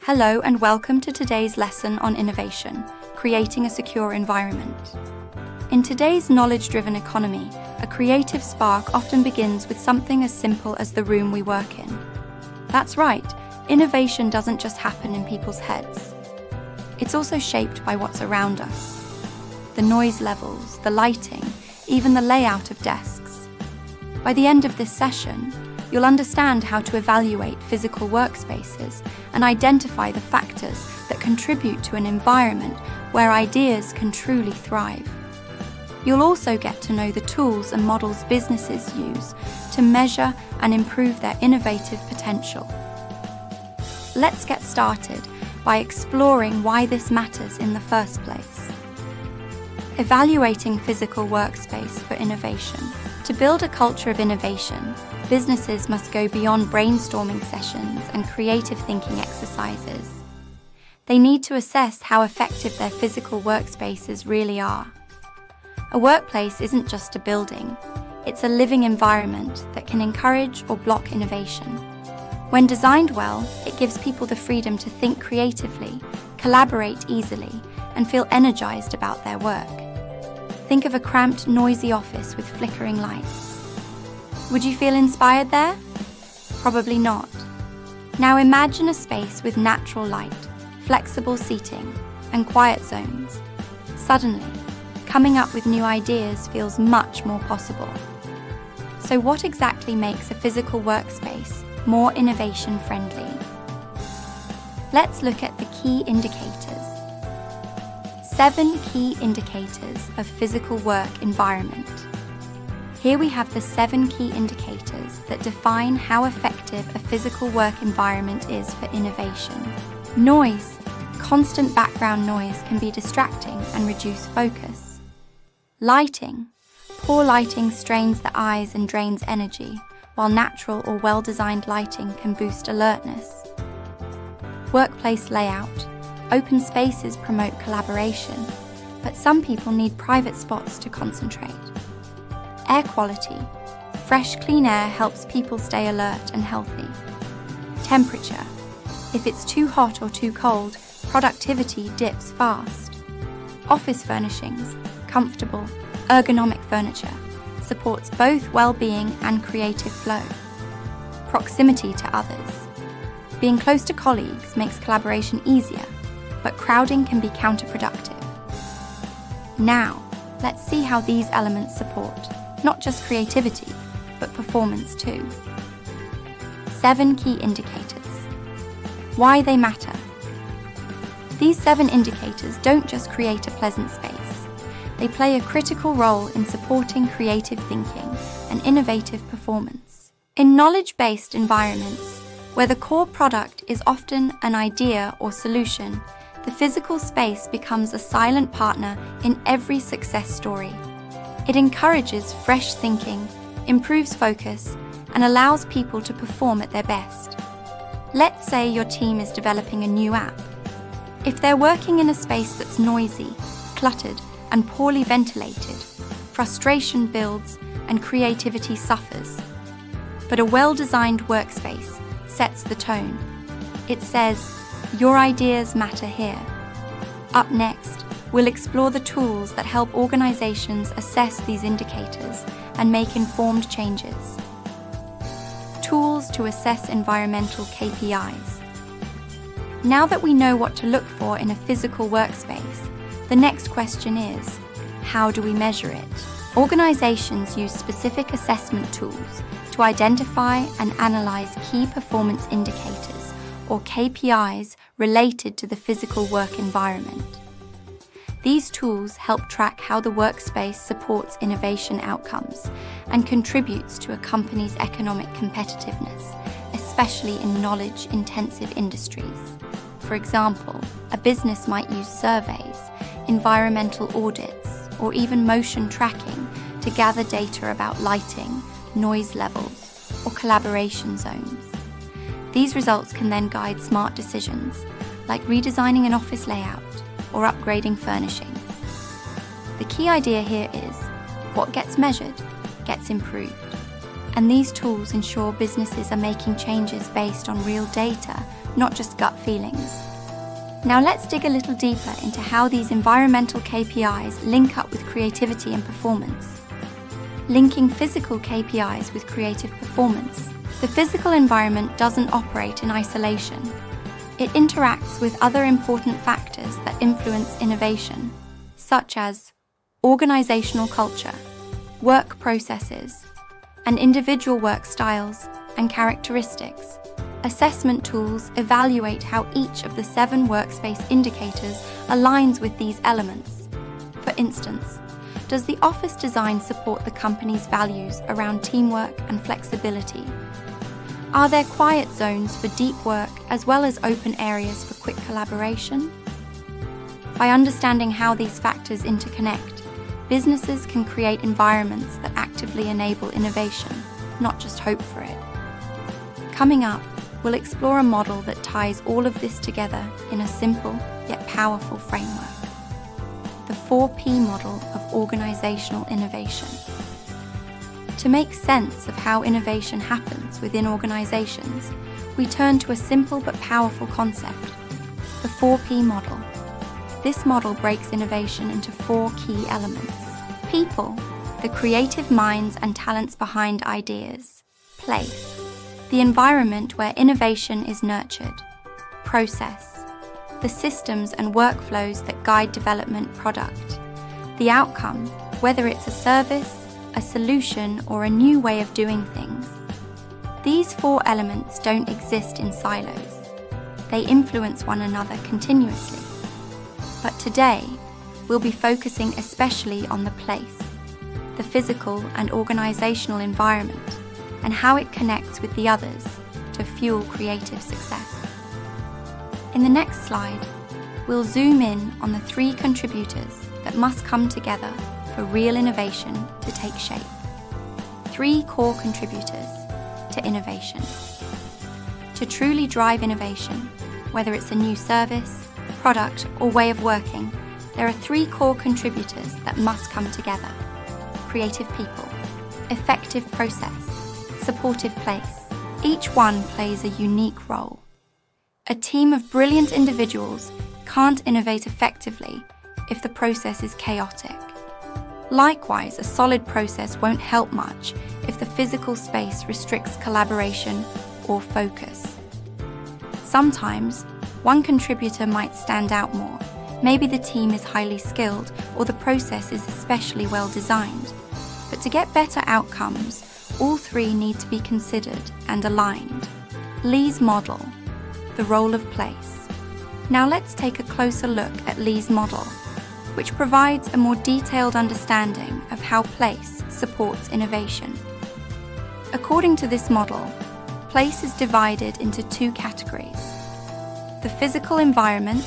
Hello and welcome to today's lesson on innovation, creating a secure environment. In today's knowledge-driven economy, a creative spark often begins with something as simple as the room we work in. That's right, innovation doesn't just happen in people's heads. It's also shaped by what's around us. The noise levels, the lighting, even the layout of desks. By the end of this session, you'll understand how to evaluate physical workspaces and identify the factors that contribute to an environment where ideas can truly thrive. You'll also get to know the tools and models businesses use to measure and improve their innovative potential. Let's get started by exploring why this matters in the first place. Evaluating physical workspace for innovation. To build a culture of innovation, businesses must go beyond brainstorming sessions and creative thinking exercises. They need to assess how effective their physical workspaces really are. A workplace isn't just a building, it's a living environment that can encourage or block innovation. When designed well, it gives people the freedom to think creatively, collaborate easily, and feel energized about their work. Think of a cramped, noisy office with flickering lights. Would you feel inspired there? Probably not. Now imagine a space with natural light, flexible seating, and quiet zones. Suddenly, coming up with new ideas feels much more possible. So what exactly makes a physical workspace more innovation-friendly? Let's look at the key indicators. 7 key indicators of physical work environment. Here we have the 7 key indicators that define how effective a physical work environment is for innovation. Noise. Constant background noise can be distracting and reduce focus. Lighting. Poor lighting strains the eyes and drains energy, while natural or well-designed lighting can boost alertness. Workplace layout. Open spaces promote collaboration, but some people need private spots to concentrate. Air quality. Fresh, clean air helps people stay alert and healthy. Temperature. If it's too hot or too cold, productivity dips fast. Office furnishings. Comfortable, ergonomic furniture supports both well-being and creative flow. Proximity to others. Being close to colleagues makes collaboration easier, but crowding can be counterproductive. Now, let's see how these elements support not just creativity, but performance too. 7 key indicators. Why they matter. These 7 indicators don't just create a pleasant space. They play a critical role in supporting creative thinking and innovative performance. In knowledge-based environments, where the core product is often an idea or solution, the physical space becomes a silent partner in every success story. It encourages fresh thinking, improves focus, and allows people to perform at their best. Let's say your team is developing a new app. If they're working in a space that's noisy, cluttered, and poorly ventilated, frustration builds and creativity suffers. But a well-designed workspace sets the tone. It says, "Your ideas matter here." Up next, we'll explore the tools that help organizations assess these indicators and make informed changes. Tools to assess environmental KPIs. Now that we know what to look for in a physical workspace, the next question is, how do we measure it? Organizations use specific assessment tools to identify and analyze key performance indicators or KPIs related to the physical work environment. These tools help track how the workspace supports innovation outcomes and contributes to a company's economic competitiveness, especially in knowledge-intensive industries. For example, a business might use surveys, environmental audits, or even motion tracking to gather data about lighting, noise levels, or collaboration zones. These results can then guide smart decisions, like redesigning an office layout or upgrading furnishings. The key idea here is, what gets measured gets improved. and these tools ensure businesses are making changes based on real data, not just gut feelings. Now let's dig a little deeper into how these environmental KPIs link up with creativity and performance. Linking physical KPIs with creative performance. The physical environment doesn't operate in isolation. It interacts with other important factors that influence innovation, such as organizational culture, work processes, and individual work styles and characteristics. Assessment tools evaluate how each of the 7 workspace indicators aligns with these elements. For instance, does the office design support the company's values around teamwork and flexibility? Are there quiet zones for deep work as well as open areas for quick collaboration? By understanding how these factors interconnect, businesses can create environments that actively enable innovation, not just hope for it. Coming up, we'll explore a model that ties all of this together in a simple yet powerful framework. The 4P model of organizational innovation. To make sense of how innovation happens within organizations, we turn to a simple but powerful concept, the 4P model. This model breaks innovation into 4 key elements. People, the creative minds and talents behind ideas. Place, the environment where innovation is nurtured. Process, the systems and workflows that guide development product. The outcome, whether it's a service, a solution, or a new way of doing things. These 4 elements don't exist in silos. They influence one another continuously. But today, we'll be focusing especially on the place, the physical and organizational environment, and how it connects with the others to fuel creative success. In the next slide, we'll zoom in on the 3 contributors that must come together for real innovation to take shape. 3 core contributors to innovation. To truly drive innovation, whether it's a new service, product, or way of working, there are 3 core contributors that must come together. Creative people, effective process, supportive place. Each one plays a unique role. A team of brilliant individuals can't innovate effectively if the process is chaotic. Likewise, a solid process won't help much if the physical space restricts collaboration or focus. Sometimes, one contributor might stand out more. Maybe the team is highly skilled or the process is especially well designed. But to get better outcomes, all 3 need to be considered and aligned. Lee's model, the role of place. Now let's take a closer look at Lee's model, which provides a more detailed understanding of how place supports innovation. According to this model, place is divided into 2 categories. The physical environment,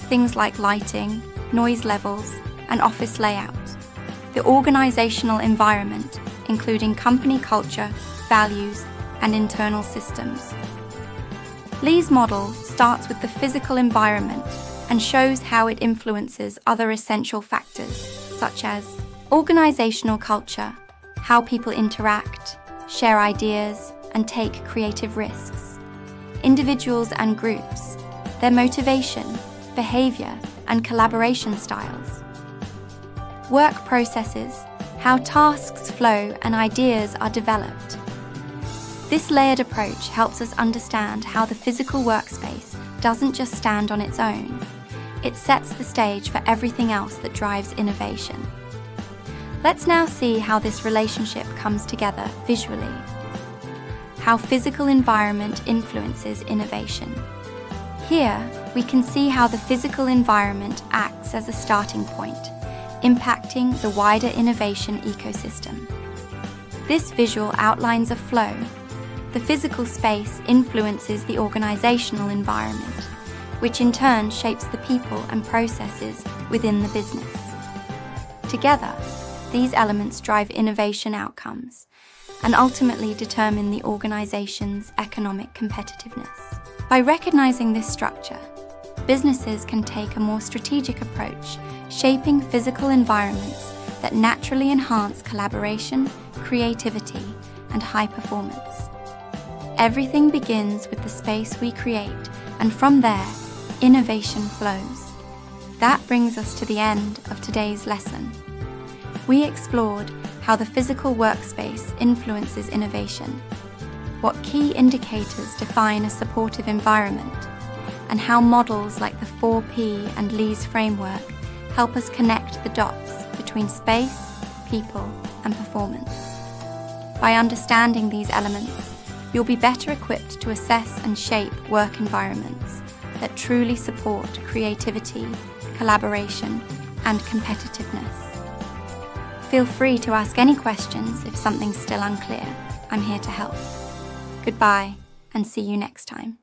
things like lighting, noise levels, and office layout. The organizational environment, including company culture, values, and internal systems. Lee's model starts with the physical environment and shows how it influences other essential factors, such as organizational culture, how people interact, share ideas, and take creative risks. Individuals and groups, their motivation, behavior, and collaboration styles. Work processes, how tasks flow and ideas are developed. This layered approach helps us understand how the physical workspace doesn't just stand on its own. It sets the stage for everything else that drives innovation. Let's now see how this relationship comes together visually. How physical environment influences innovation. Here, we can see how the physical environment acts as a starting point, impacting the wider innovation ecosystem. This visual outlines a flow. The physical space influences the organizational environment, which in turn shapes the people and processes within the business. Together, these elements drive innovation outcomes and ultimately determine the organization's economic competitiveness. By recognizing this structure, businesses can take a more strategic approach, shaping physical environments that naturally enhance collaboration, creativity, and high performance. Everything begins with the space we create, and from there, innovation flows. That brings us to the end of today's lesson. We explored how the physical workspace influences innovation, what key indicators define a supportive environment, and how models like the 4P and Lee's framework help us connect the dots between space, people, and performance. By understanding these elements, you'll be better equipped to assess and shape work environments that truly support creativity, collaboration, and competitiveness. Feel free to ask any questions if something's still unclear. I'm here to help. Goodbye, and see you next time.